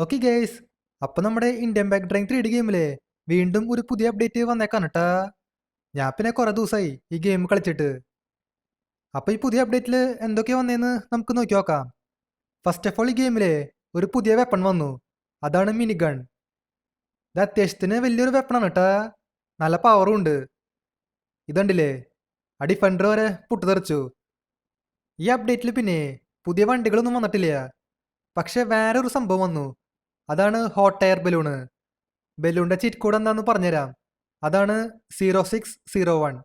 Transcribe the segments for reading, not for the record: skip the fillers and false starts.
Okay guys, അപ്പം നമ്മുടെ Indian back drying 3D ഗെയിമിലെ വീണ്ടും ഒരു പുതിയ അപ്ഡേറ്റ് വന്നേക്കാണ് കേട്ടാ. ഞാൻ പിന്നെ കുറേ ദിവസമായി ഈ ഗെയിം കളിച്ചിട്ട്. അപ്പോൾ ഈ പുതിയ അപ്ഡേറ്റിൽ എന്തൊക്കെയാണ് വന്നതെന്ന് നമുക്ക് നോക്കി നോക്കാം. ഫസ്റ്റ് ഓഫ് ഓൾ ഈ ഗെയിമിലെ ഒരു പുതിയ വെപ്പൺ വന്നു. അതാണ് മിനി ഗൺ. ഇത് അത്യാവശ്യത്തിന് വലിയൊരു വെപ്പണാണ് കേട്ടാ. നല്ല പവറും ഉണ്ട്. ഇതുണ്ടല്ലേ, ആ ഡിഫൻഡർ വരെ പൊട്ടിത്തെറിച്ചു. ഈ അപ്ഡേറ്റിൽ പിന്നെ പുതിയ വണ്ടികളൊന്നും വന്നിട്ടില്ല. പക്ഷെ വേറെ ഒരു സംഭവം വന്നു. അതാണ് ഹോട്ട് എയർ ബലൂണ്. ബലൂണിൻ്റെ ചീറ്റ് കോഡ് എന്താണെന്ന് പറഞ്ഞുതരാം. അതാണ് 0601.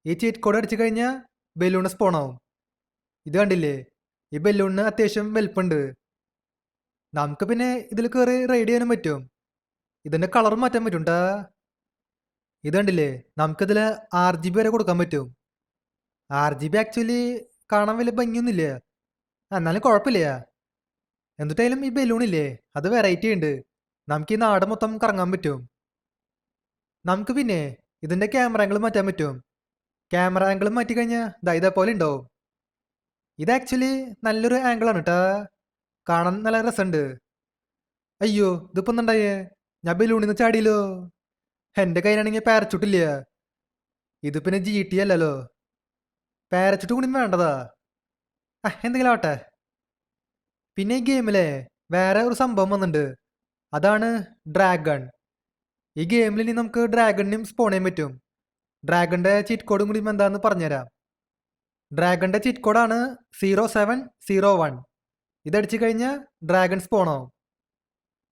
ഈ ചീറ്റ് കോഡ് അടിച്ചു കഴിഞ്ഞാൽ ബലൂണ് സ്പോൺ ആവും. ഇത് കണ്ടില്ലേ, ഈ ബലൂണിന് അത്യാവശ്യം വലുപ്പമുണ്ട്. നമുക്ക് പിന്നെ ഇതിൽ കയറി റൈഡ് ചെയ്യാനും പറ്റും. ഇതിൻ്റെ കളർ മാറ്റാൻ പറ്റുംട്ടാ. ഇത് കണ്ടില്ലേ, നമുക്കിതിൽ RGB വരെ കൊടുക്കാൻ പറ്റും. RGB ആക്ച്വലി കാണാൻ വലിയ ഭംഗിയൊന്നുമില്ല, എന്നാലും കുഴപ്പമില്ല. എന്നിട്ടായാലും ഈ ബലൂണില്ലേ, അത് വെറൈറ്റി ഉണ്ട്. നമുക്ക് ഈ നാട് മൊത്തം കറങ്ങാൻ പറ്റും. നമുക്ക് പിന്നെ ഇതിൻ്റെ ക്യാമറ ആംഗിൾ മാറ്റാൻ പറ്റും. ക്യാമറ ആംഗിൾ മാറ്റി കഴിഞ്ഞാൽ ഇതേപോലെ ഉണ്ടാവും. ഇത് ആക്ച്വലി നല്ലൊരു ആംഗിളാണ് കേട്ടാ. കാണാൻ നല്ല രസമുണ്ട്. അയ്യോ, ഇതിപ്പോൾ എന്തുണ്ടായേ? ഞാൻ ബലൂണിൽ നിന്ന് ചാടിയല്ലോ. എൻ്റെ കയ്യിലാണെങ്കിൽ പാരച്ചൂട്ടില്ല. ഇത് പിന്നെ GT അല്ലല്ലോ, പാരച്ചൂട്ട് കൂടി വേണ്ടതാ. എന്തെങ്കിലും ആവട്ടെ. പിന്നെ ഈ ഗെയിമിലെ വേറെ ഒരു സംഭവം വന്നിട്ടുണ്ട്. അതാണ് ഡ്രാഗൺ. ഈ ഗെയിമിൽ ഇനി നമുക്ക് ഡ്രാഗണിനും സ്പോൺ ചെയ്യാൻ പറ്റും. ഡ്രാഗണിൻ്റെ ചീറ്റ് കോഡും കൂടി എന്താണെന്ന് പറഞ്ഞുതരാം. ഡ്രാഗണിൻ്റെ ചീറ്റ് കോഡാണ് 0701. ഇതടിച്ചു കഴിഞ്ഞാൽ ഡ്രാഗൺ സ്പോൺ ആവും.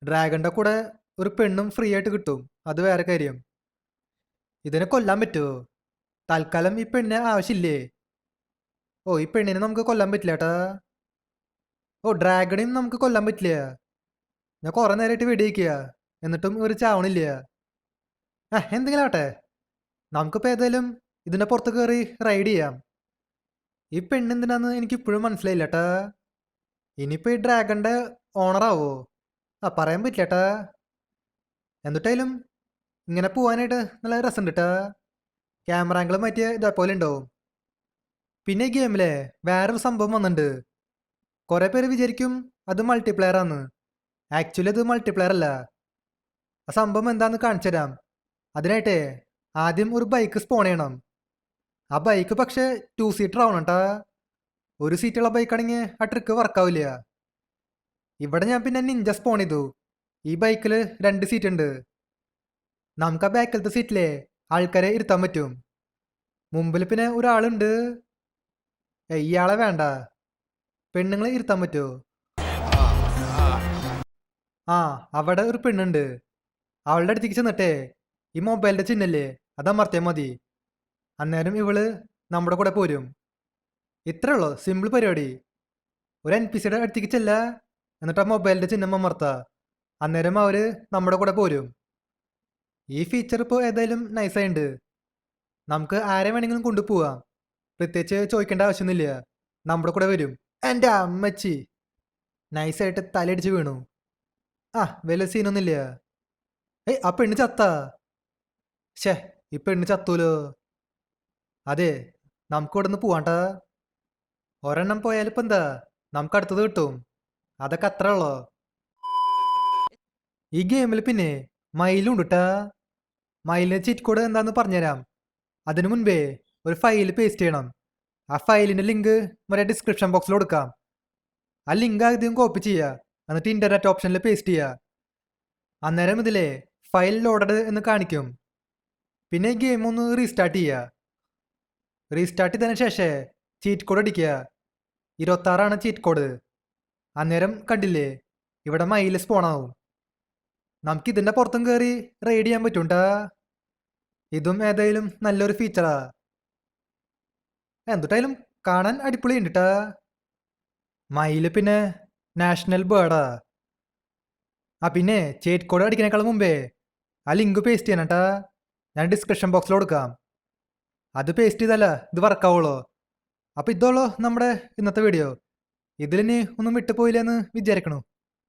ഡ്രാഗണിൻ്റെ കൂടെ ഒരു പെണ്ണും ഫ്രീ ആയിട്ട് കിട്ടും. അത് വേറെ കാര്യം. ഇതിനെ കൊല്ലാൻ പറ്റുമോ? തൽക്കാലം ഈ പെണ്ണിനെ ആവശ്യമില്ലേ. ഈ പെണ്ണിനെ നമുക്ക് കൊല്ലാൻ പറ്റില്ല ഏട്ടാ. ഡ്രാഗണയും നമുക്ക് കൊല്ലാൻ പറ്റില്ല. ഞാൻ കുറേ നേരമായിട്ട് വെടിയിക്കുക, എന്നിട്ടും ഒരു ചാവണില്ല. എന്തെങ്കിലും ആട്ടെ, നമുക്കിപ്പോൾ ഏതായാലും ഇതിൻ്റെ പുറത്ത് കയറി റൈഡ് ചെയ്യാം. ഈ പെണ്ണെന്തിനാന്ന് എനിക്കിപ്പോഴും മനസ്സിലായില്ല ഏട്ടാ. ഇനിയിപ്പോൾ ഈ ഡ്രാഗണിൻ്റെ ഓണറാവോ? പറയാൻ പറ്റില്ല ഏട്ടാ. എന്നിട്ടായാലും ഇങ്ങനെ പോകാനായിട്ട് നല്ല രസമുണ്ട് കേട്ടാ. ക്യാമറ ആംഗിൾ മാറ്റിയ ഇതേപോലെ ഉണ്ടാവും. പിന്നെ ഈ ഗെയിമിലെ വേറൊരു സംഭവം വന്നിട്ടുണ്ട്. കുറേ പേര് വിചാരിക്കും അത് മൾട്ടിപ്ലെയർ ആണ്. ആക്ച്വലി അത് മൾട്ടിപ്ലെയർ അല്ല. ആ സംഭവം എന്താണെന്ന് കാണിച്ചു തരാം. അതിനായിട്ട് ആദ്യം ഒരു ബൈക്ക് സ്പോൺ ചെയ്യണം. ആ ബൈക്ക് പക്ഷേ 2 സീറ്റർ ആവണം കേട്ടാ. ഒരു സീറ്റുള്ള ബൈക്കാണെങ്കിൽ ആ ട്രിക്ക് വർക്കാവില്ല. ഇവിടെ ഞാൻ പിന്നെ നിഞ്ച സ്പോൺ ചെയ്തു. ഈ ബൈക്കിൽ 2 സീറ്റ് ഉണ്ട്. നമുക്ക് ആ ബാക്കിലത്തെ സീറ്റിലെ ആൾക്കാരെ ഇരുത്താൻ പറ്റും. മുമ്പിൽ പിന്നെ ഒരാളുണ്ട്. ഇയാളെ വേണ്ട, പെണ്ണുങ്ങളെ ഇരുത്താൻ പറ്റുമോ? അവിടെ ഒരു പെണ്ണുണ്ട്. അവളുടെ അടുത്തേക്ക് ചെന്നിട്ടേ ഈ മൊബൈലിൻ്റെ ചിഹ്നല്ലേ അത് അമർത്തിയാൽ മതി. അന്നേരം ഇവള് നമ്മുടെ കൂടെ പോരും. ഇത്രേ ഉള്ളൂ, സിമ്പിൾ പരിപാടി. ഒരു NPCയുടെ അടുത്തേക്ക് ചെല്ല, എന്നിട്ട് ആ മൊബൈലിൻ്റെ ചിഹ്നം അമർത്തുക. അന്നേരം അവർ നമ്മുടെ കൂടെ പോരും. ഈ ഫീച്ചർ ഇപ്പോൾ ഏതായാലും നൈസായിട്ടുണ്ട്. നമുക്ക് ആരെ വേണമെങ്കിലും കൊണ്ടുപോവാം. പ്രത്യേകിച്ച് ചോദിക്കേണ്ട ആവശ്യമൊന്നുമില്ല, നമ്മുടെ കൂടെ വരും. എൻ്റെ അമ്മച്ചി നൈസായിട്ട് തലയടിച്ച് വീണു. വലിയ സീനൊന്നുമില്ല. ആ പെണ്ണ് ചത്താ. ഈ പെണ്ണ് ചത്തൂലോ. അതെ, നമുക്ക് ഇവിടെ നിന്ന് പോവാണ്ടാ. ഒരെണ്ണം പോയാലിപ്പോൾ എന്താ, നമുക്ക് അടുത്തത് കിട്ടും. അതൊക്കെ അത്ര ഉള്ളോ. ഈ ഗെയിമിൽ പിന്നെ മയിലും ഉണ്ട് കേട്ടാ. മയിലിന് ചീറ്റ് കോഡ് എന്താന്ന് പറഞ്ഞുതരാം. അതിനു മുൻപേ ഒരു ഫയൽ പേസ്റ്റ് ചെയ്യണം. ആ ഫയലിൻ്റെ ലിങ്ക് മറ്റേ ഡിസ്ക്രിപ്ഷൻ ബോക്സിൽ കൊടുക്കാം. ആ ലിങ്ക് ആദ്യം കോപ്പി ചെയ്യുക, എന്നിട്ട് ഇൻ്റർനെറ്റ് ഓപ്ഷനിൽ പേസ്റ്റ് ചെയ്യുക. അന്നേരം ഇതിലെ ഫയൽ ലോഡഡ് എന്ന് കാണിക്കും. പിന്നെ ഈ ഗെയിം ഒന്ന് റീസ്റ്റാർട്ട് ചെയ്യുക. റീസ്റ്റാർട്ട് ചെയ്തതിന് ശേഷം ചീറ്റ് കോഡ് അടിക്കുക. 26 ചീറ്റ് കോഡ്. അന്നേരം കണ്ടില്ലേ, ഇവിടെ മയിൽ സ്പോൺ ആവും. നമുക്ക് ഇതിൻ്റെ പുറത്തും കയറി റൈഡ് ചെയ്യാൻ പറ്റുംട്ടാ. ഇതും ഏതായാലും നല്ലൊരു ഫീച്ചറാ. എന്തുട്ടായാലും കാണാൻ അടിപൊളിയുണ്ട് കേട്ടാ. മയിൽ പിന്നെ നാഷണൽ ബേർഡാ. പിന്നെ ചീറ്റ് കോഡ് അടിക്കുന്നേക്കാളും മുമ്പേ ആ ലിങ്ക് പേസ്റ്റ് ചെയ്യണം കേട്ടാ. ഞാൻ ഡിസ്ക്രിപ്ഷൻ ബോക്സിൽ കൊടുക്കാം. അത് പേസ്റ്റ് ചെയ്തല്ല ഇത് വർക്കാവുള്ളൂ. അപ്പോൾ ഇതോളൂ നമ്മുടെ ഇന്നത്തെ വീഡിയോ. ഇതിലിനി ഒന്നും വിട്ടുപോയില്ലെന്ന് വിചാരിക്കണു.